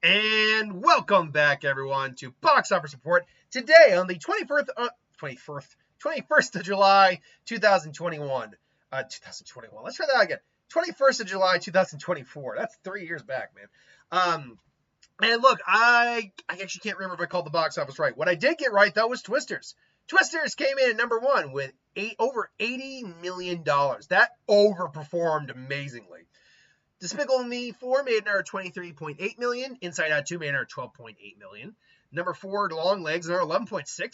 And welcome back, everyone, to Box Office Report. Today, on the 21st of July, 2021. 2021. Let's try that again. 21st of July, 2024. That's 3 years back, man. And look, I actually can't remember if I called the box office right. What I did get right, though, was Twisters. Twisters came in at number one with over $80 million. That overperformed amazingly. Despicable Me 4 made another $23.8 million. Inside Out 2 made another $12.8 million. Number 4, Long Legs, another $11.6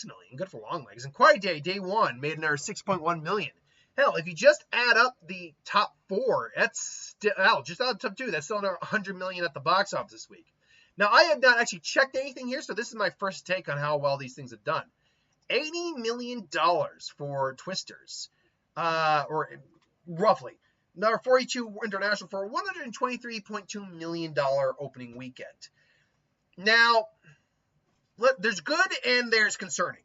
million. Good for Long Legs. And Quiet Day, Day 1, made another $6.1 million. Hell, if you just add up the top 4, that's still, just out of the top 2, that's still another $100 million at the box office this week. Now, I have not actually checked anything here, so this is my first take on how well these things have done. $80 million for Twisters, or roughly. Number 42 international for a $123.2 million opening weekend. Now, there's good and there's concerning.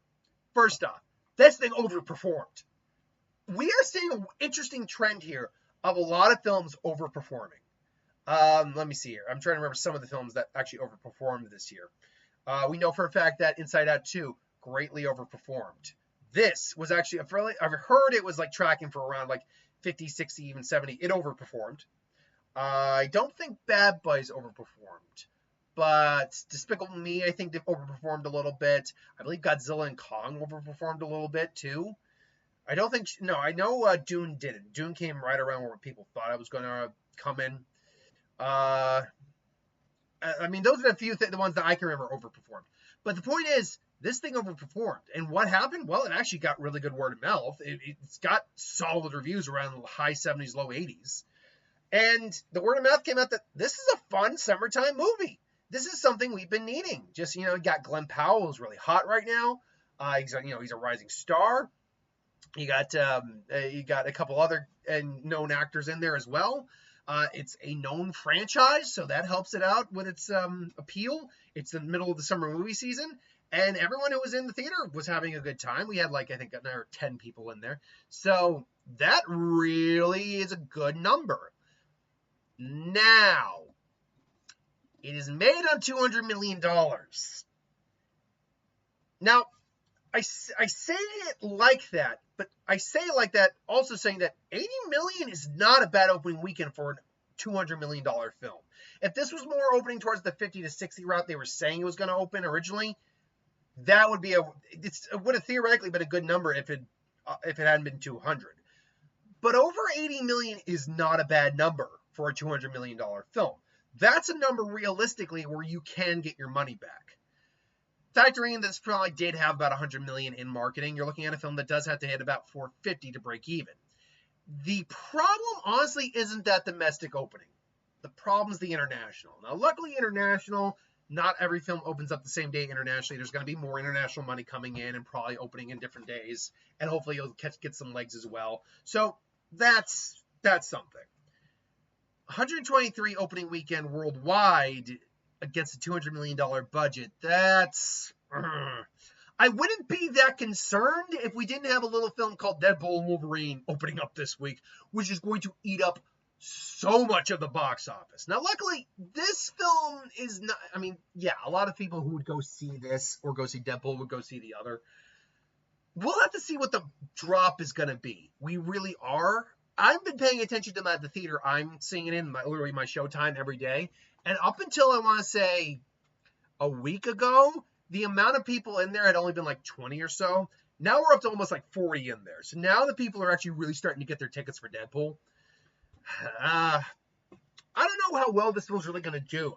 First off, this thing overperformed. We are seeing an interesting trend here of a lot of films overperforming. Let me see here. I'm trying to remember some of the films that actually overperformed this year. We know for a fact that Inside Out 2 greatly overperformed. This was actually, I've heard it was like tracking for around like 50, 60, even 70. It overperformed. I don't think Bad Boys overperformed. But Despicable Me, I think, they've overperformed a little bit. I believe Godzilla and Kong overperformed a little bit, too. I don't think... No, I know Dune didn't. Dune came right around where people thought it was going to come in. I mean, those are the ones that I can remember overperformed. But the point is, this thing overperformed. And what happened? Well, it actually got really good word of mouth. It's got solid reviews around the high 70s, low 80s. And the word of mouth came out that this is a fun summertime movie. This is something we've been needing. Just, you got Glenn Powell, who's really hot right now. He's a rising star. You got a couple other known actors in there as well. It's a known franchise, so that helps it out with its appeal. It's the middle of the summer movie season. And everyone who was in the theater was having a good time. We had I think another 10 people in there. So that really is a good number. Now, it is made on $200 million. Now, I say it like that, but I say it like that also saying that $80 million is not a bad opening weekend for a $200 million film. If this was more opening towards the 50 to 60 route they were saying it was going to open originally, that would be it would have theoretically been a good number if it hadn't been 200. But over 80 million is not a bad number for a $200 million film. That's a number realistically where you can get your money back. Factoring in this probably did have about 100 million in marketing, you're looking at a film that does have to hit about 450 to break even. The problem, honestly, isn't that domestic opening. The problem is the international. Now, luckily, international, not every film opens up the same day internationally. There's going to be more international money coming in and probably opening in different days. And hopefully you'll get some legs as well. So that's something. 123 opening weekend worldwide against a $200 million budget. That's... I wouldn't be that concerned if we didn't have a little film called Deadpool and Wolverine opening up this week, which is going to eat up so much of the box office. Now, luckily, this film is not... I mean, yeah, a lot of people who would go see this or go see Deadpool would go see the other. We'll have to see what the drop is going to be. We really are. I've been paying attention to them at the theater. I'm seeing it in literally my showtime every day. And up until, I want to say, a week ago, the amount of people in there had only been like 20 or so. Now we're up to almost like 40 in there. So now the people are actually really starting to get their tickets for Deadpool. I don't know how well this film's really going to do.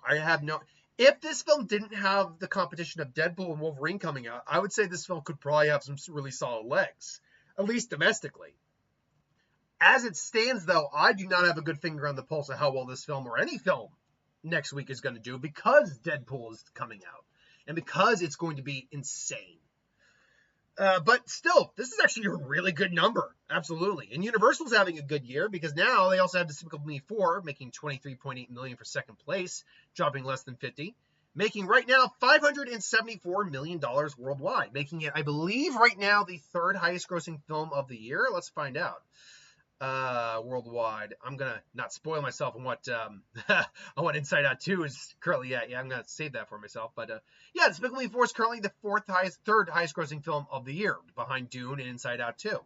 If this film didn't have the competition of Deadpool and Wolverine coming out, I would say this film could probably have some really solid legs, at least domestically. As it stands, though, I do not have a good finger on the pulse of how well this film or any film next week is going to do because Deadpool is coming out and because it's going to be insane. But still, this is actually a really good number. Absolutely. And Universal's having a good year because now they also have Despicable Me 4 making $23.8 million for second place, dropping less than 50, making right now $574 million worldwide, making it, I believe, right now the third highest grossing film of the year. Let's find out. worldwide. I'm gonna not spoil myself on what on what Inside Out 2 is currently at. Yeah, I'm gonna save that for myself. But yeah, Despicable Me 4 is currently the third highest grossing film of the year, behind Dune and Inside Out 2.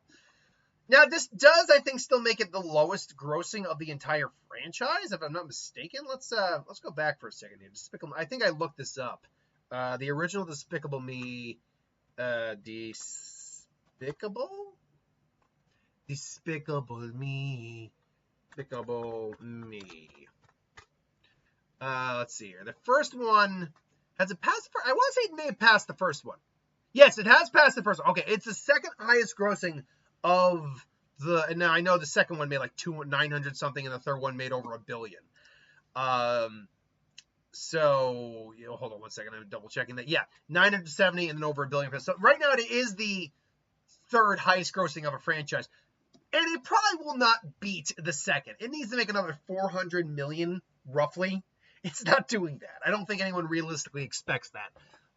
Now, this does, I think, still make it the lowest grossing of the entire franchise, if I'm not mistaken. Let's go back for a second here. Despicable. I think I looked this up. The original Despicable Me, Despicable Me. Let's see here. The first one, has it passed? I want to say it may have passed the first one. Yes, it has passed the first one. Okay, it's the second highest grossing of the. And now I know the second one made like 900 something, and the third one made over $1 billion. So hold on one second. I'm double checking that. Yeah, 970 and then over $1 billion. So right now it is the third highest grossing of a franchise. And it probably will not beat the second. It needs to make another 400 million, roughly. It's not doing that. I don't think anyone realistically expects that.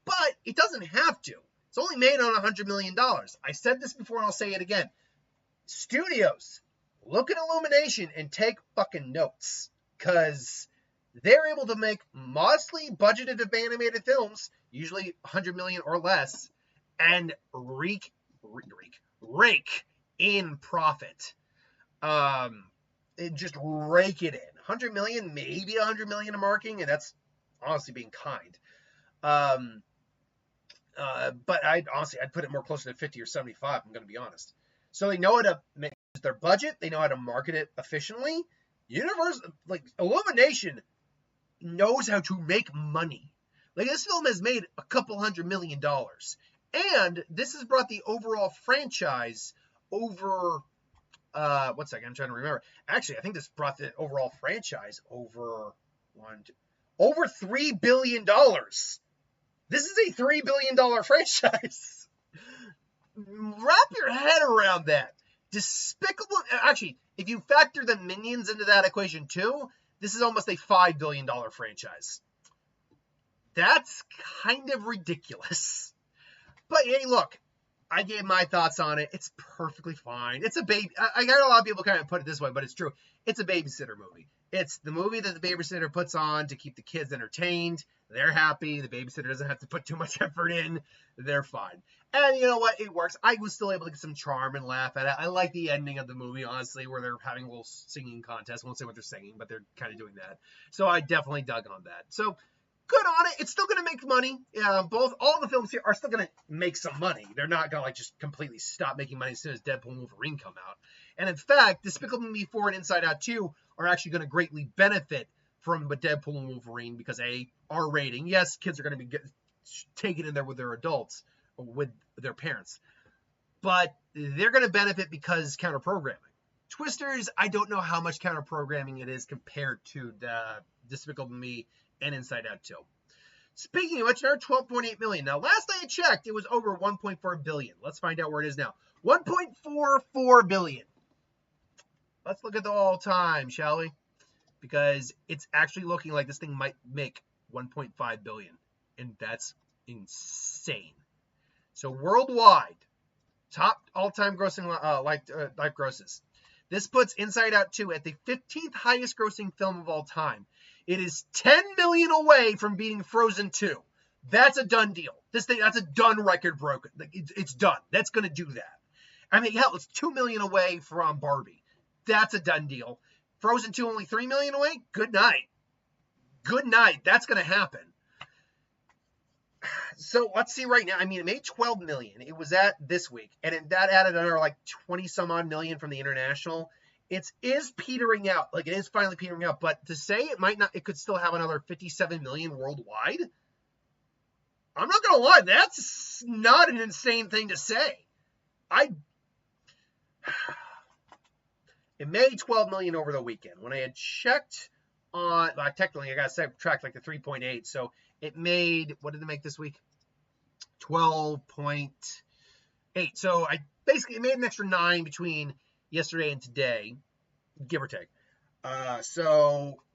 But it doesn't have to. It's only made on $100 million. I said this before and I'll say it again. Studios, look at Illumination and take fucking notes. Because they're able to make modestly budgeted animated films, usually 100 million or less, and rake in profit. Just rake it in. 100 million, maybe 100 million in marketing, and that's honestly being kind. But I'd put it more closer to 50 or 75, I'm going to be honest. So they know how to make their budget, they know how to market it efficiently. Illumination knows how to make money. Like, this film has made a couple $100 million. And this has brought the overall franchise over, one second, I'm trying to remember. Actually, I think this brought the overall franchise over $3 billion. This is a $3 billion franchise. Wrap your head around that. Despicable, actually, if you factor the Minions into that equation too, this is almost a $5 billion franchise. That's kind of ridiculous. But hey, look, I gave my thoughts on it. It's perfectly fine. It's a baby. I got a lot of people kind of put it this way, but it's true. It's a babysitter movie. It's the movie that the babysitter puts on to keep the kids entertained. They're happy. The babysitter doesn't have to put too much effort in. They're fine. And you know what? It works. I was still able to get some charm and laugh at it. I like the ending of the movie, honestly, where they're having a little singing contest. I won't say what they're singing, but they're kind of doing that. So I definitely dug on that. So good on it. It's still going to make money. All the films here are still going to make some money. They're not going to just completely stop making money as soon as Deadpool and Wolverine come out. And in fact, Despicable Me 4 and Inside Out 2 are actually going to greatly benefit from Deadpool and Wolverine because R rating. Yes, kids are going to be taken in there with their adults, or with their parents. But they're going to benefit because counter-programming. Twisters, I don't know how much counter-programming it is compared to Despicable Me and Inside Out 2. Speaking of which, they're 12.8 million. Now, last I checked, it was over 1.4 billion. Let's find out where it is now. 1.44 billion. Let's look at the all-time, shall we? Because it's actually looking like this thing might make 1.5 billion. And that's insane. So worldwide, top all-time grossing life grosses. This puts Inside Out 2 at the 15th highest grossing film of all time. It is 10 million away from beating Frozen 2. That's a done deal. That's a done record broken. It's done. That's going to do that. I mean, hell, it's 2 million away from Barbie. That's a done deal. Frozen 2 only 3 million away? Good night. Good night. That's going to happen. So let's see right now. I mean, it made 12 million. It was at this week. And that added another like 20 some odd million from the international. It is petering out. Like, it is finally petering out. But to say it might not, it could still have another 57 million worldwide. I'm not going to lie. That's not an insane thing to say. It made 12 million over the weekend. When I had checked on, technically I got to subtract like the 3.8. So it made, what did it make this week? 12.8. So it made an extra 9 between yesterday and today, give or take. And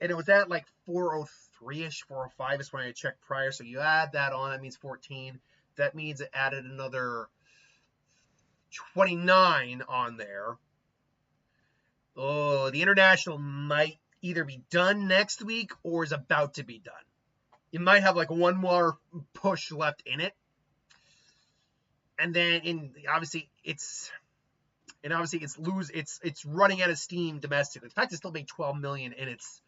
it was at like 403-ish, 405 is when I checked prior. So you add that on, that means 14. That means it added another 29 on there. Oh, the international might either be done next week or is about to be done. It might have like one more push left in it. And then it's running out of steam domestically. The fact it still made 12 million in its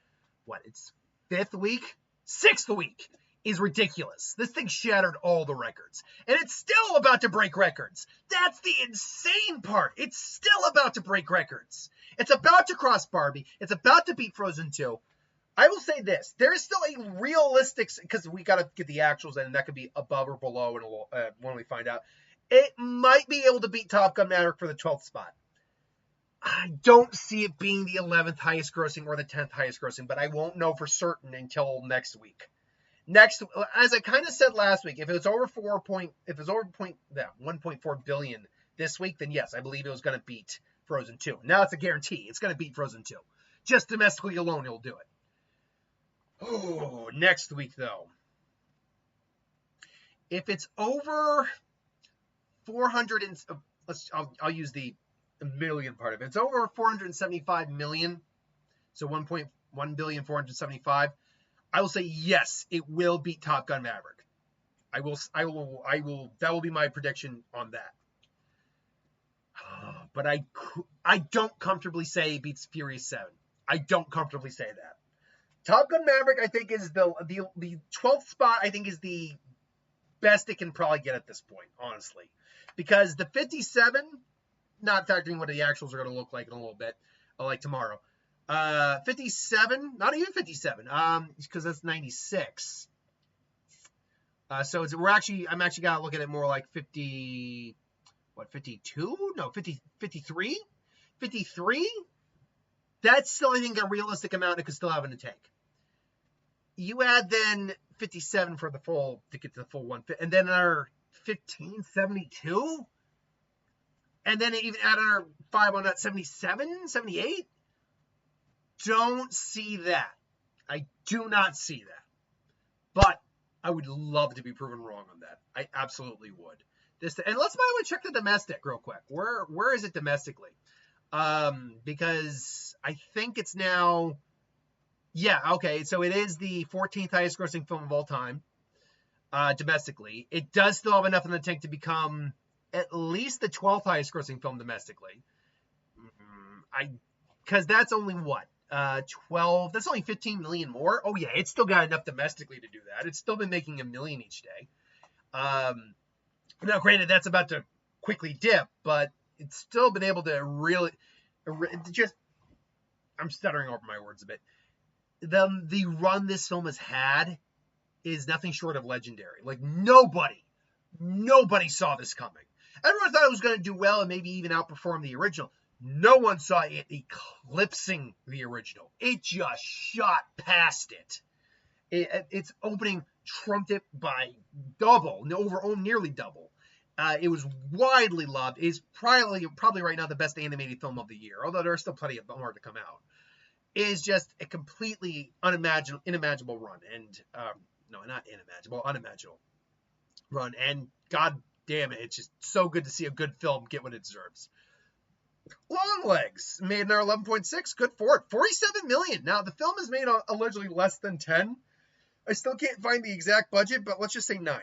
fifth week, sixth week is ridiculous. This thing shattered all the records, and it's still about to break records. That's the insane part. It's still about to break records. It's about to cross Barbie. It's about to beat Frozen 2. I will say this: there is still a realistic, because we got to get the actuals, and that could be above or below, and when we find out, it might be able to beat Top Gun Maverick for the 12th spot. I don't see it being the 11th highest grossing or the 10th highest grossing, but I won't know for certain until next week. As I kind of said last week, if it was over 1.4 billion this week, then yes, I believe it was going to beat Frozen 2. Now it's a guarantee. It's going to beat Frozen 2. Just domestically alone, it'll do it. Oh, next week though. If it's over 400 and I'll use the million part of it. It's over 475 million, so 1.1 billion 475. I will say yes, it will beat Top Gun Maverick. I will. That will be my prediction on that. But I don't comfortably say it beats Furious 7. I don't comfortably say that. Top Gun Maverick, I think, is the 12th spot. I think is the best it can probably get at this point, honestly, because the 57, not factoring what the actuals are going to look like in a little bit, like tomorrow. 57, not even 57, because that's 96. So I'm actually gotta look at it more like 50, 52? No, 50, 53? 53? That's still, I think, a realistic amount it could still have in the tank. You add then 57 for the full, to get to the full one, and then our 72? And then even add another 5 on that, 77, 78? Don't see that. I do not see that. But I would love to be proven wrong on that. I absolutely would. And let's, by the way, check the domestic real quick. Where is it domestically? Because I think it's now, yeah, okay. So it is the 14th highest grossing film of all time, domestically. It does still have enough in the tank to become at least the 12th highest grossing film domestically. Because that's only what? 12, that's only 15 million more. Oh yeah, it's still got enough domestically to do that. It's still been making $1 million each day. Now granted, that's about to quickly dip, but it's still been able to really just, I'm stuttering over my words a bit. The run this film has had is nothing short of legendary. Like nobody saw this coming. Everyone thought it was going to do well and maybe even outperform the original. No one saw it eclipsing the original. It just shot past it. Its opening trumped it by double, nearly double. It was widely loved. It's probably right now the best animated film of the year, although there are still plenty of more to come out. It is just a completely unimaginable run. And, no, not unimaginable, unimaginable run. And god damn it, it's just so good to see a good film get what it deserves. Longlegs made another 11.6. Good for it. 47 million. Now the film is made allegedly less than 10. I still can't find the exact budget, but let's just say 9.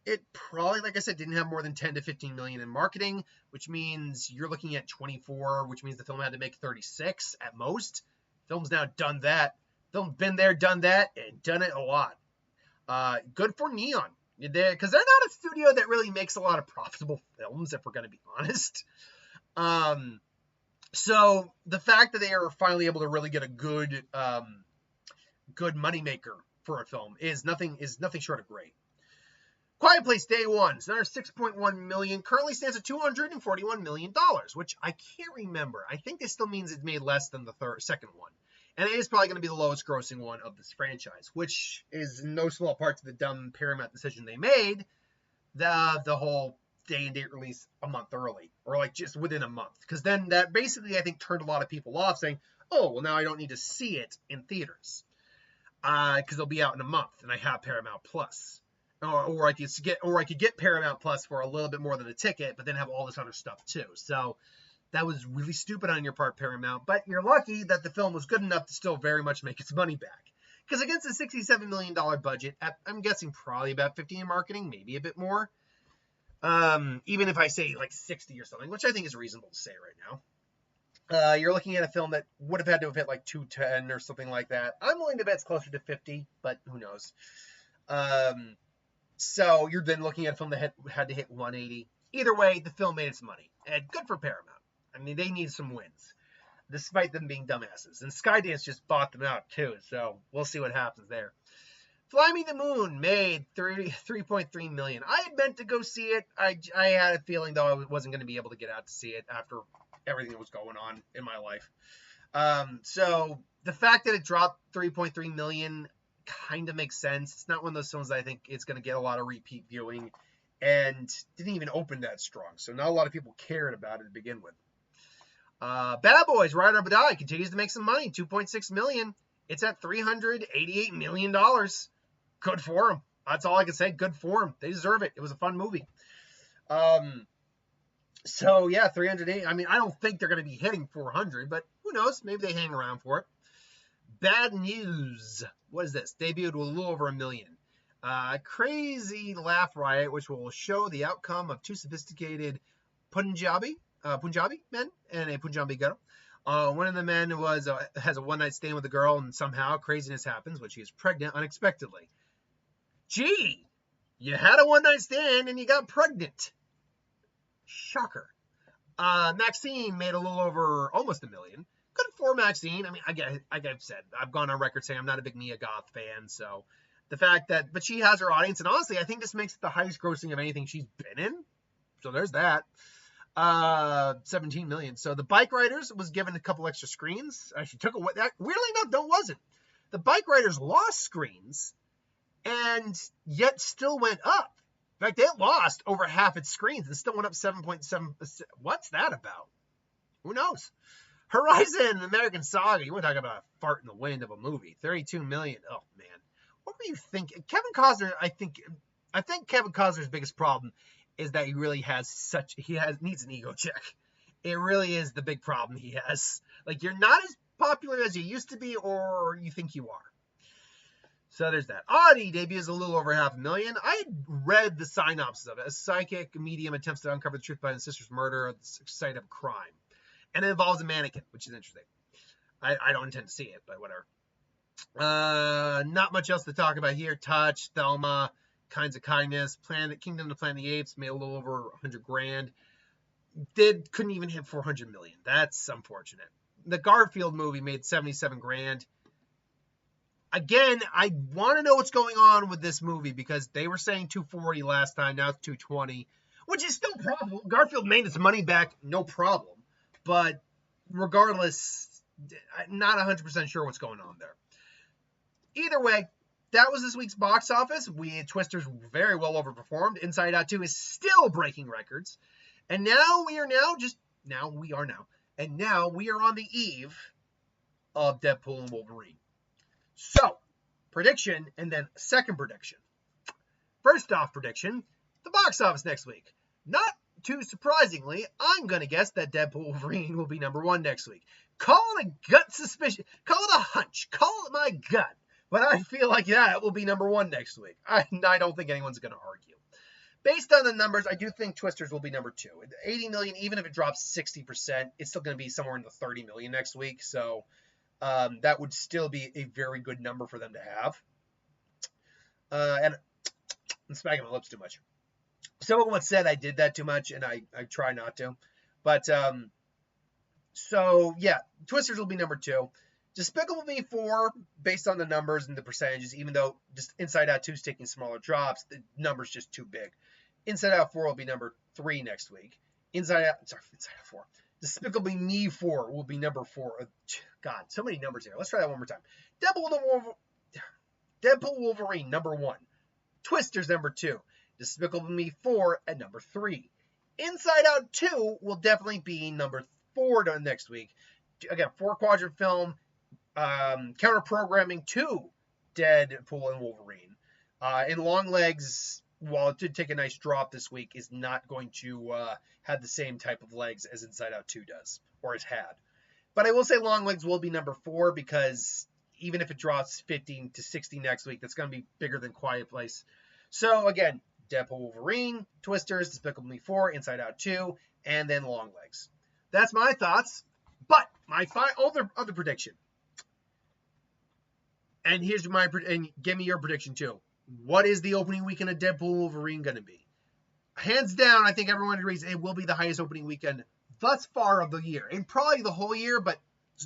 It probably, like I said, didn't have more than 10 to 15 million in marketing, which means you're looking at 24, which means the film had to make 36 at most. Film's now done that. Film's been there, done that, and done it a lot. Good for Neon, because they're not a studio that really makes a lot of profitable films, if we're going to be honest. So the fact that they are finally able to really get a good moneymaker for a film is nothing short of great. Quiet Place Day One, it's another 6.1 million, currently stands at $241 million, which I can't remember. I think this still means it made less than the second one. And it is probably going to be the lowest grossing one of this franchise, which is in no small part to the dumb Paramount decision they made, the whole day and date release a month early, or like just within a month. Because then that basically, I think, turned a lot of people off, saying, oh, well, now I don't need to see it in theaters. Because they'll be out in a month, and I have Paramount Plus. Or I could get Paramount Plus for a little bit more than a ticket, but then have all this other stuff too. So That was really stupid on your part, Paramount, but you're lucky that the film was good enough to still very much make its money back. Because against a $67 million budget, I'm guessing probably about 50 in marketing, maybe a bit more. Even if I say like 60 or something, which I think is reasonable to say right now. You're looking at a film that would have had to have hit like 210 or something like that. I'm willing to bet it's closer to 50, but who knows. So you're then looking at a film that had to hit 180. Either way, the film made its money. And good for Paramount. I mean, they need some wins, despite them being dumbasses. And Skydance just bought them out, too, so we'll see what happens there. Fly Me to the Moon made $3.3 million. I had meant to go see it. I had a feeling, though, I wasn't going to be able to get out to see it after everything that was going on in my life. So the fact that it dropped $3.3 million kind of makes sense. It's not one of those films that I think it's going to get a lot of repeat viewing, and didn't even open that strong. So not a lot of people cared about it to begin with. Bad Boys, Ride or Die continues to make some money, $2.6 million. It's at $388 million. Good for them. That's all I can say. Good for them. They deserve it. It was a fun movie. So yeah, 380. I mean, I don't think they're going to be hitting 400, but who knows? Maybe they hang around for it. Bad News. What is this? Debuted with a little over $1 million. Crazy Laugh Riot, which will show the outcome of two sophisticated Punjabi men and a Punjabi girl. One of the men has a one-night stand with a girl, and somehow craziness happens when she is pregnant unexpectedly. Gee, you had a one-night stand and you got pregnant. Shocker. Maxine made a little over almost $1 million. Good for Maxine. I mean, like I've said, I've gone on record saying I'm not a big Mia Goth fan, so the fact that, but she has her audience, and honestly, I think this makes it the highest grossing of anything she's been in. So there's that. 17 million. So the Bike Riders was given a couple extra screens. She took away that. Weirdly enough, no, wasn't. The Bike Riders lost screens, and yet still went up. In fact, it lost over half its screens and still went up 7.7%. What's that about? Who knows? Horizon, American Saga. You want to talk about a fart in the wind of a movie? 32 million. Oh man, what were you thinking? Kevin Costner. I think Kevin Costner's biggest problem is that he really needs an ego check. It really is the big problem he has. Like, you're not as popular as you used to be, or you think you are. So there's that. Audie debuts a little over $500,000. I had read the synopsis of it. A psychic medium attempts to uncover the truth behind his sister's murder at the site of a crime. And it involves a mannequin, which is interesting. I don't intend to see it, but whatever. Not much else to talk about here. Touch, Thelma, Kinds of Kindness, Kingdom of the Planet of the Apes made a little over $100,000. Couldn't even hit 400 million. That's unfortunate. The Garfield movie made 77 grand. Again, I want to know what's going on with this movie, because they were saying 240 last time, now it's 220, which is still profitable. Garfield made its money back, no problem. But regardless, I'm not 100% sure what's going on there. Either way, that was this week's box office. Twisters very well overperformed. Inside Out 2 is still breaking records. And now we are on the eve of Deadpool and Wolverine. So, prediction, and then second prediction. First off prediction, the box office next week. Not too surprisingly, I'm going to guess that Deadpool Wolverine will be number 1 next week. Call it a gut suspicion. Call it a hunch. Call it my gut. But I feel like that will be number 1 next week. I don't think anyone's going to argue. Based on the numbers, I do think Twisters will be number 2. 80 million, even if it drops 60%, it's still going to be somewhere in the 30 million next week. So that would still be a very good number for them to have. And I'm smacking my lips too much. Someone once said I did that too much, and I try not to. But, so, yeah, Twisters will be number 2. Despicable Me 4, based on the numbers and the percentages, even though just Inside Out 2 is taking smaller drops, the number's just too big. Inside Out 4 will be number 3 next week. Inside Out 4. Despicable Me 4 will be number 4. God, so many numbers here. Let's try that one more time. Deadpool Wolverine, number 1. Twisters, number 2. Despicable Me 4 at number 3. Inside Out 2 will definitely be number 4 next week. Again, 4-quadrant film, counter-programming to Deadpool and Wolverine. In long legs, while it did take a nice drop this week, is not going to have the same type of legs as Inside Out 2 does, or has had. But I will say Longlegs will be number 4, because even if it drops 15 to 60 next week, that's going to be bigger than Quiet Place. So again, Deadpool, Wolverine, Twisters, Despicable Me 4, Inside Out 2, and then Longlegs. That's my thoughts. But my other prediction. And here's and give me your prediction too. What is the opening weekend of Deadpool Wolverine going to be? Hands down, I think everyone agrees it will be the highest opening weekend thus far of the year. And probably the whole year, but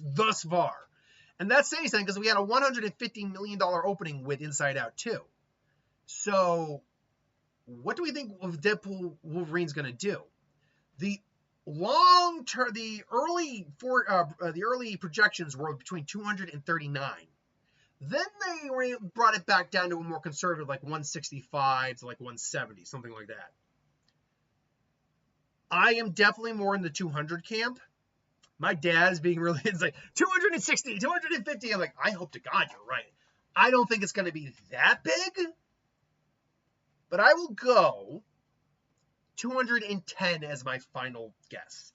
thus far. And that's saying something, because we had a $150 million opening with Inside Out 2. So, what do we think of Deadpool Wolverine's going to do? The early projections were between 239. Then they brought it back down to a more conservative, like 165 to like 170, something like that. I am definitely more in the 200 camp. My dad's being really, it's like 260, 250. I'm like, I hope to God you're right. I don't think it's going to be that big, but I will go 210 as my final guess.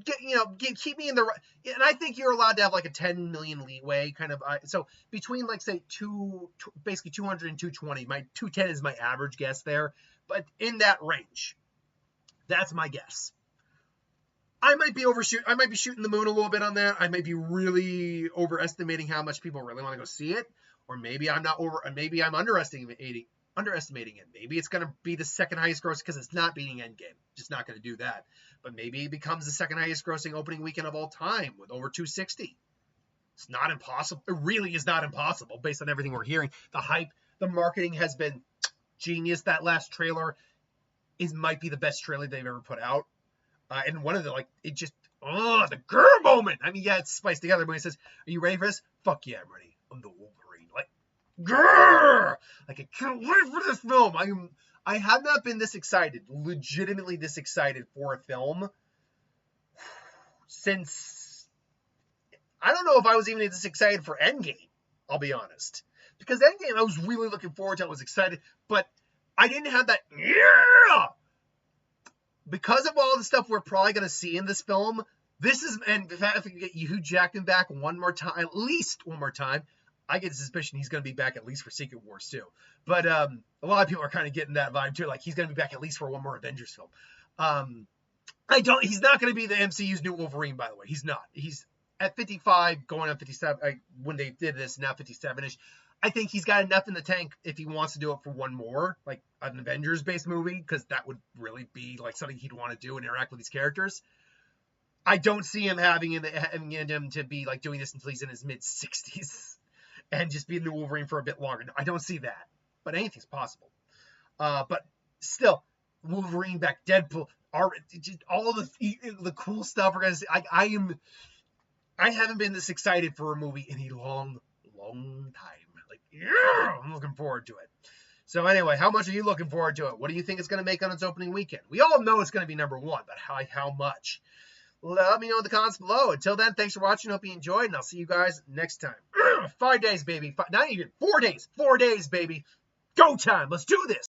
Keep me in the right, and I think you're allowed to have like a 10 million leeway kind of. So between like say basically 200 and 220, my 210 is my average guess there, but in that range, that's my guess. I might be I might be shooting the moon a little bit on that. I might be really overestimating how much people really want to go see it, or maybe I'm underestimating it. Maybe it's going to be the second highest gross because it's not beating Endgame. Just not going to do that. But maybe it becomes the second highest grossing opening weekend of all time with over 260. It's not impossible. It really is not impossible based on everything we're hearing. The hype, the marketing has been genius. That last trailer might be the best trailer they've ever put out. And one of the, the girl moment. I mean, yeah, it's spiced together. When he says, "Are you ready for this?" Fuck yeah, I'm ready. I'm the Wolverine. Like, grrr! Like, I can't wait for this film. I have not been this excited, legitimately this excited for a film since, I don't know if I was even this excited for Endgame, I'll be honest. Because Endgame, I was really looking forward to it, I was excited, but I didn't have that, yeah! Because of all the stuff we're probably going to see in this film, and the fact if we can get Hugh Jackman back at least one more time, I get the suspicion he's going to be back at least for Secret Wars too. But a lot of people are kind of getting that vibe too, like he's going to be back at least for one more Avengers film. He's not going to be the MCU's new Wolverine, by the way. He's not. He's at 55, going on 57. When they did this, now 57-ish. I think he's got enough in the tank if he wants to do it for one more, like an Avengers-based movie, because that would really be like something he'd want to do and interact with these characters. I don't see him having him to be like doing this until he's in his mid-60s and just be the new Wolverine for a bit longer. No, I don't see that, but anything's possible. But still, Wolverine back, Deadpool, all the cool stuff we're gonna see. I haven't been this excited for a movie in a long time. Like, yeah, I'm looking forward to it. So anyway, how much are you looking forward to it? What do you think it's going to make on its opening weekend? We all know it's going to be number 1, but how much? Let me know in the comments below. Until then, thanks for watching. Hope you enjoyed, and I'll see you guys next time. 5 days, baby. Not even 4 days. 4 days, baby. Go time. Let's do this.